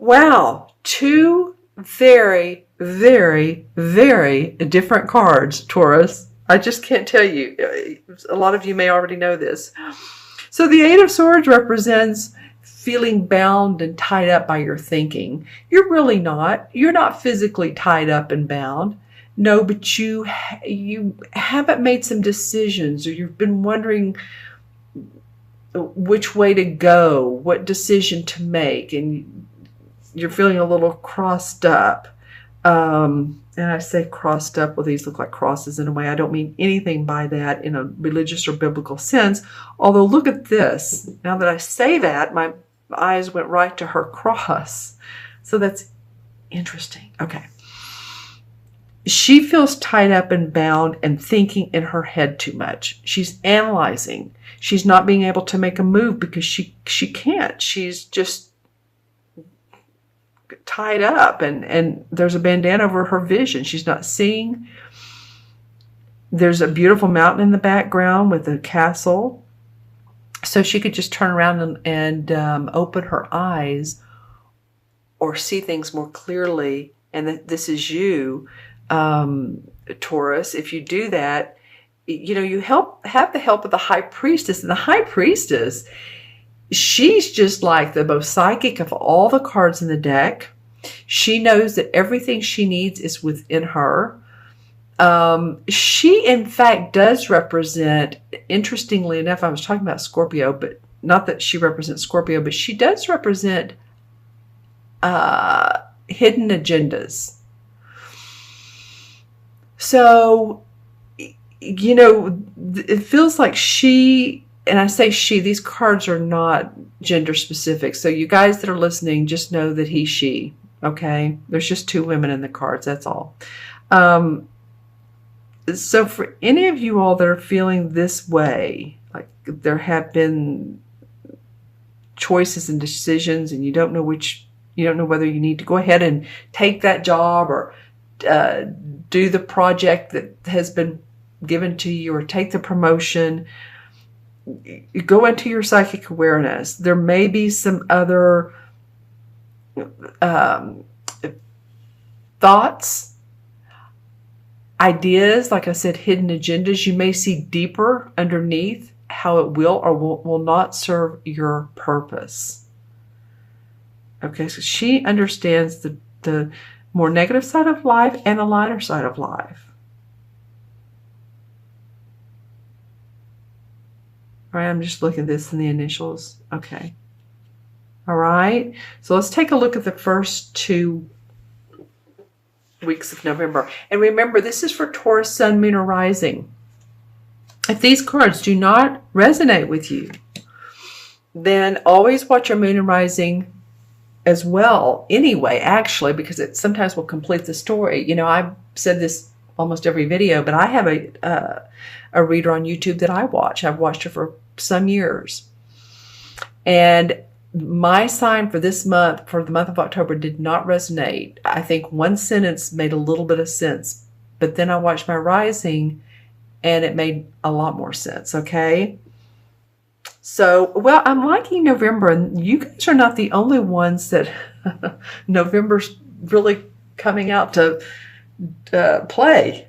Wow, two very, very, very different cards, Taurus. I just can't tell you. A lot of you may already know this. So the Eight of Swords represents feeling bound and tied up by your thinking. You're really not. You're not physically tied up and bound. No, but you haven't made some decisions, or you've been wondering which way to go, what decision to make, and you're feeling a little crossed up. And I say crossed up, well, these look like crosses in a way. I don't mean anything by that in a religious or biblical sense. Although, look at this. Now that I say that, my eyes went right to her cross. So that's interesting. Okay. She feels tied up and bound and thinking in her head too much. She's analyzing. She's not being able to make a move because she can't. She's just tied up, and there's a bandana over her vision. She's not seeing. There's a beautiful mountain in the background with a castle. So she could just turn around and open her eyes or see things more clearly. And that this is you, Taurus. If you do that, you have the help of the High Priestess. And the High Priestess, she's just like the most psychic of all the cards in the deck. She knows that everything she needs is within her. She, in fact, does represent, interestingly enough, I was talking about Scorpio, but not that she represents Scorpio, but she does represent hidden agendas. So, it feels like she, and I say she, these cards are not gender specific. So you guys that are listening, just know that he, she, okay? There's just two women in the cards, that's all. So for any of you all that are feeling this way, like there have been choices and decisions and you don't know whether you need to go ahead and take that job or do the project that has been given to you or take the promotion, you go into your psychic awareness. There may be some other thoughts, ideas, like I said, hidden agendas. You may see deeper underneath how it will or will not serve your purpose. Okay, so she understands the more negative side of life and the lighter side of life. All right, I'm just looking at this in the initials. Okay. All right, so let's take a look at the first 2 weeks of November. And remember, this is for Taurus, Sun, Moon, or Rising. If these cards do not resonate with you, then always watch your Moon and Rising as well anyway, actually, because it sometimes will complete the story. I've said this almost every video, but I have a reader on YouTube that I watch. I've watched her for some years. And my sign for this month, for the month of October, did not resonate. I think one sentence made a little bit of sense, but then I watched my rising and it made a lot more sense, okay? So, well, I'm liking November, and you guys are not the only ones that November's really coming out to play,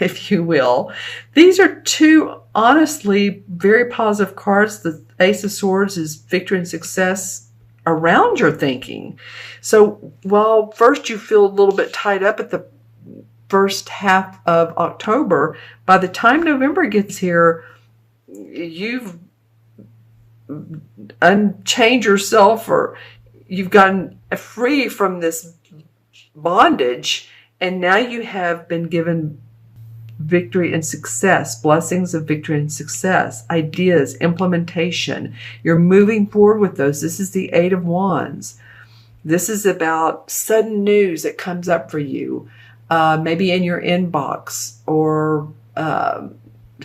if you will. These are two, honestly, very positive cards. The Ace of Swords is victory and success around your thinking. So while first you feel a little bit tied up at the first half of October, by the time November gets here, you've unchained yourself, or you've gotten free from this bondage, and now you have been given victory and success, blessings of victory and success, ideas, implementation. You're moving forward with those. This is the Eight of Wands. This is about sudden news that comes up for you, maybe in your inbox or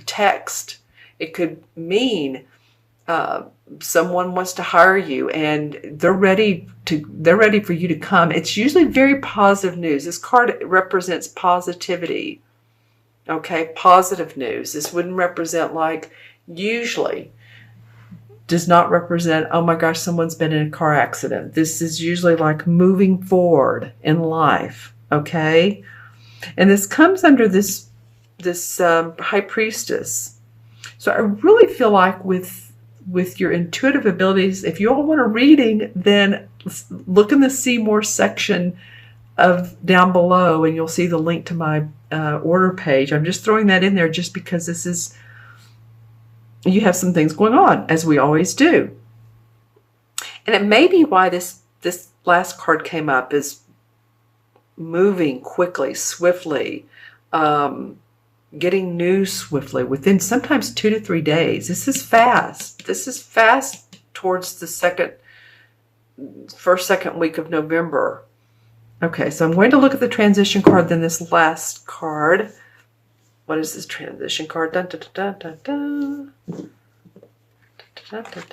text. It could mean someone wants to hire you and they're ready for you to come. It's usually very positive news. This card represents positivity. Okay, positive news. This wouldn't represent, like, usually does not represent, oh my gosh, someone's been in a car accident. This is usually like moving forward in life, okay? And this comes under this high priestess. So I really feel like with your intuitive abilities, if you all want a reading, then look in the See More section of down below, and you'll see the link to my order page. I'm just throwing that in there just because this is, you have some things going on, as we always do. And it may be why this last card came up, is moving quickly, swiftly, getting news swiftly within sometimes 2 to 3 days. This is fast. This is fast towards the second week of November. Okay, so I'm going to look at the transition card, then this last card. What is this transition card? Dun, dun, dun, dun, dun, dun. Dun, dun,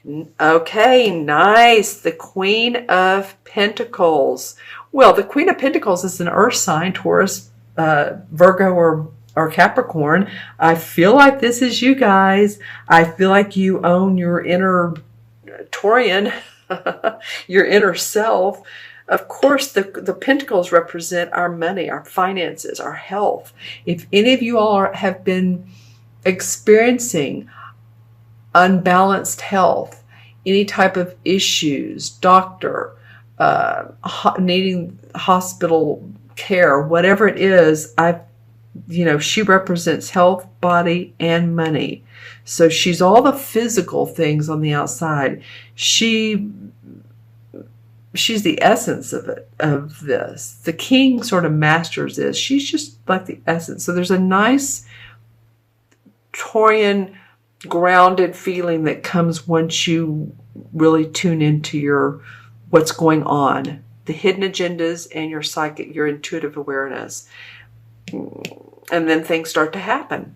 dun. Okay, nice. The Queen of Pentacles. Well, the Queen of Pentacles is an earth sign, Taurus, Virgo, or Capricorn. I feel like this is you guys. I feel like you own your inner Taurian, your inner self. Of course, the pentacles represent our money, our finances, our health. If any of you all have been experiencing unbalanced health, any type of issues, doctor, needing hospital care, whatever it is, she represents health, body, and money. So she's all the physical things on the outside. She's the essence of this. The king sort of masters this. She's just like the essence. So there's a nice Taurian grounded feeling that comes once you really tune into what's going on, the hidden agendas, and your psychic, your intuitive awareness. And then things start to happen.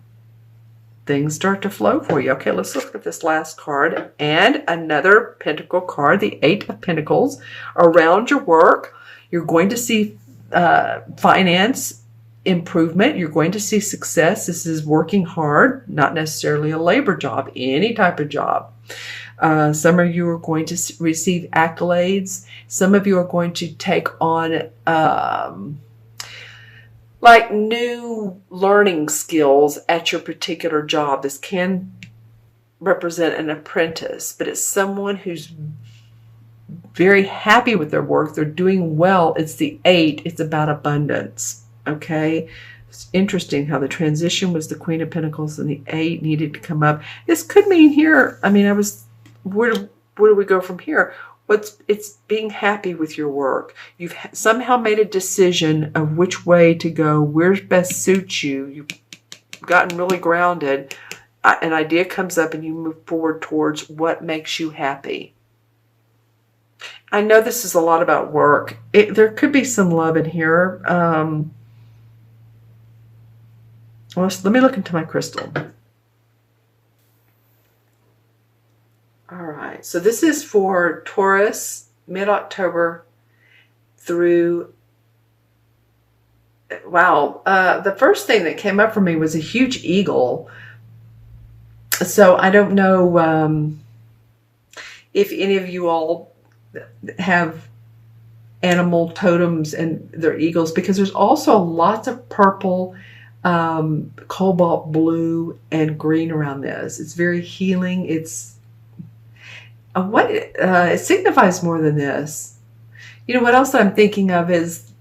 Things start to flow for you. Okay, let's look at this last card. And another pentacle card, the Eight of Pentacles. Around your work, you're going to see finance improvement. You're going to see success. This is working hard, not necessarily a labor job, any type of job. Some of you are going to receive accolades. Some of you are going to take on like new learning skills at your particular job. This can represent an apprentice, but it's someone who's very happy with their work. They're doing well. It's the 8. It's about abundance. Okay. It's interesting how the transition was the Queen of Pentacles and the 8 needed to come up. This could mean here, where do we go from here? It's being happy with your work. You've somehow made a decision of which way to go, where best suits you. You've gotten really grounded. An idea comes up and you move forward towards what makes you happy. I know this is a lot about work. There could be some love in here. Let me look into my crystal. All right, so this is for Taurus, mid-October through, wow, the first thing that came up for me was a huge eagle. So I don't know if any of you all have animal totems and their eagles, because there's also lots of purple, cobalt blue, and green around this. It's very healing. It's it signifies more than this. You know what else I'm thinking of is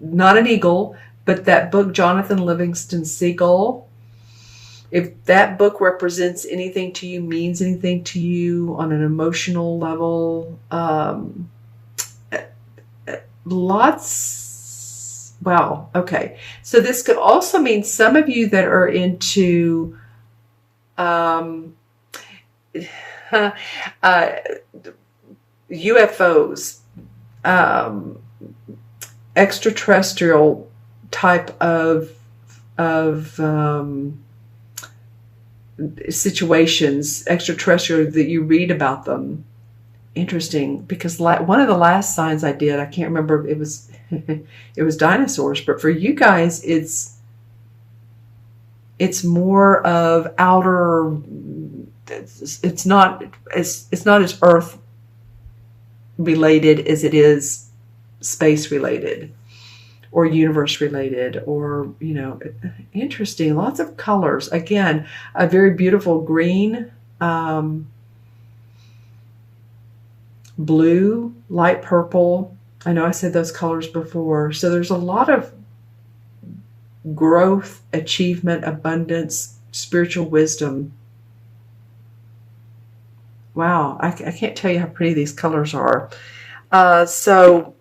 not an eagle, but that book, Jonathan Livingston Seagull. If that book represents anything to you, means anything to you on an emotional level, wow, okay. So this could also mean some of you that are into UFOs, extraterrestrial type of situations, extraterrestrial, that you read about them. Interesting, because one of the last signs I did, I can't remember, it was it was dinosaurs, but for you guys, it's It's more of outer. It's not as earth related as it is space related or universe related, or, you know, interesting. Lots of colors. Again, a very beautiful green, blue, light purple. I know I said those colors before. So there's a lot of growth, achievement, abundance, spiritual wisdom. Wow, I can't tell you how pretty these colors are. So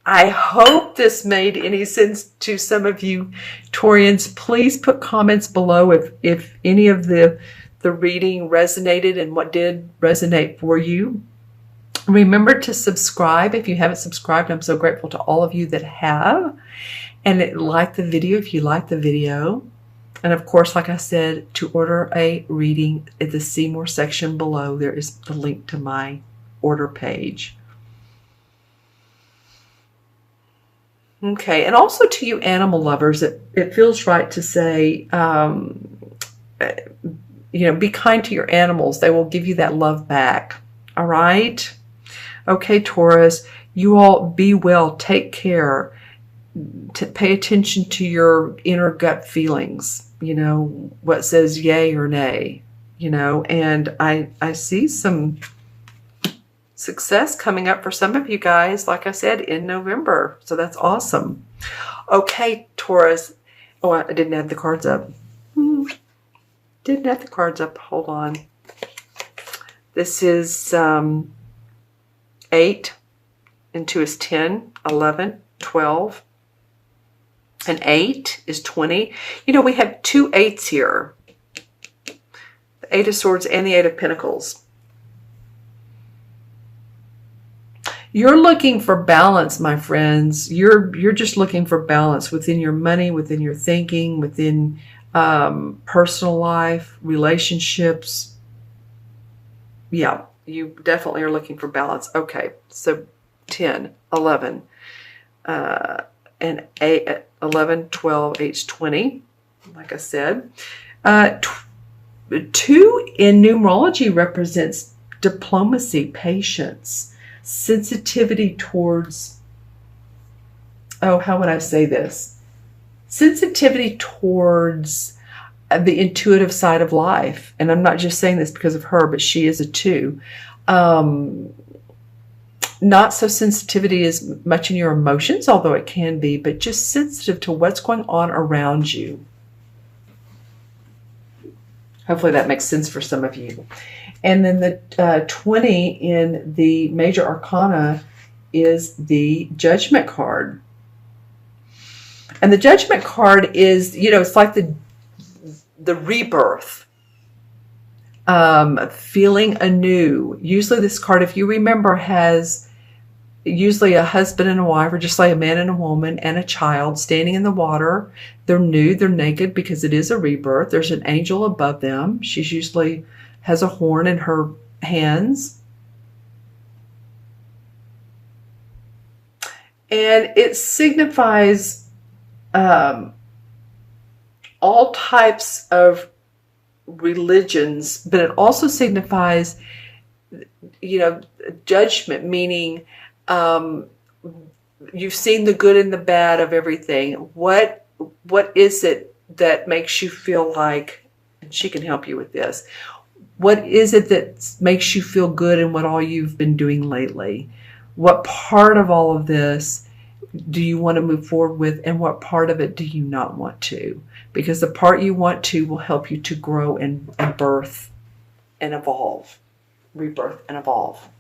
I hope this made any sense to some of you Taurians. Please put comments below if any of the reading resonated and what did resonate for you. Remember to subscribe if you haven't subscribed. I'm so grateful to all of you that have. And like the video if you like the video. And of course, like I said, to order a reading at the See More section below, there is the link to my order page. Okay, and also to you animal lovers, it feels right to say, you know, be kind to your animals. They will give you that love back. All right? Okay, Taurus, you all be well. Take care. Pay attention to your inner gut feelings. You know, what says yay or nay, you know, and I see some success coming up for some of you guys, like I said, in November. So that's awesome. Okay, Taurus. Oh, I didn't have the cards up. Didn't have the cards up. Hold on. This is 8 and 2 is 10, 11, 12. And 8 is 20. You know, we have 2 8s here. The 8 of Swords and the 8 of Pentacles. You're looking for balance, my friends. You're just looking for balance within your money, within your thinking, within personal life, relationships. Yeah, you definitely are looking for balance. Okay, so 10, 11, and 8, 11, 12, 8, 20, like I said. 2 in numerology represents diplomacy, patience, sensitivity towards, oh, how would I say this? Sensitivity towards the intuitive side of life. And I'm not just saying this because of her, but she is a 2. Not so sensitivity as much in your emotions, although it can be, but just sensitive to what's going on around you. Hopefully that makes sense for some of you. And then the 20 in the major arcana is the Judgment card. And the Judgment card is, you know, it's like the rebirth. Feeling anew. Usually this card, if you remember, has usually a husband and a wife, or just like a man and a woman and a child standing in the water. They're nude, they're naked because it is a rebirth. There's an angel above them. She's usually has a horn in her hands. And it signifies all types of religions, but it also signifies, you know, judgment, meaning you've seen the good and the bad of everything. What is it that makes you feel like, and she can help you with this, what is it that makes you feel good in what all you've been doing lately? What part of all of this do you want to move forward with, and what part of it do you not want to? Because the part you want to will help you to grow and birth and evolve, rebirth and evolve.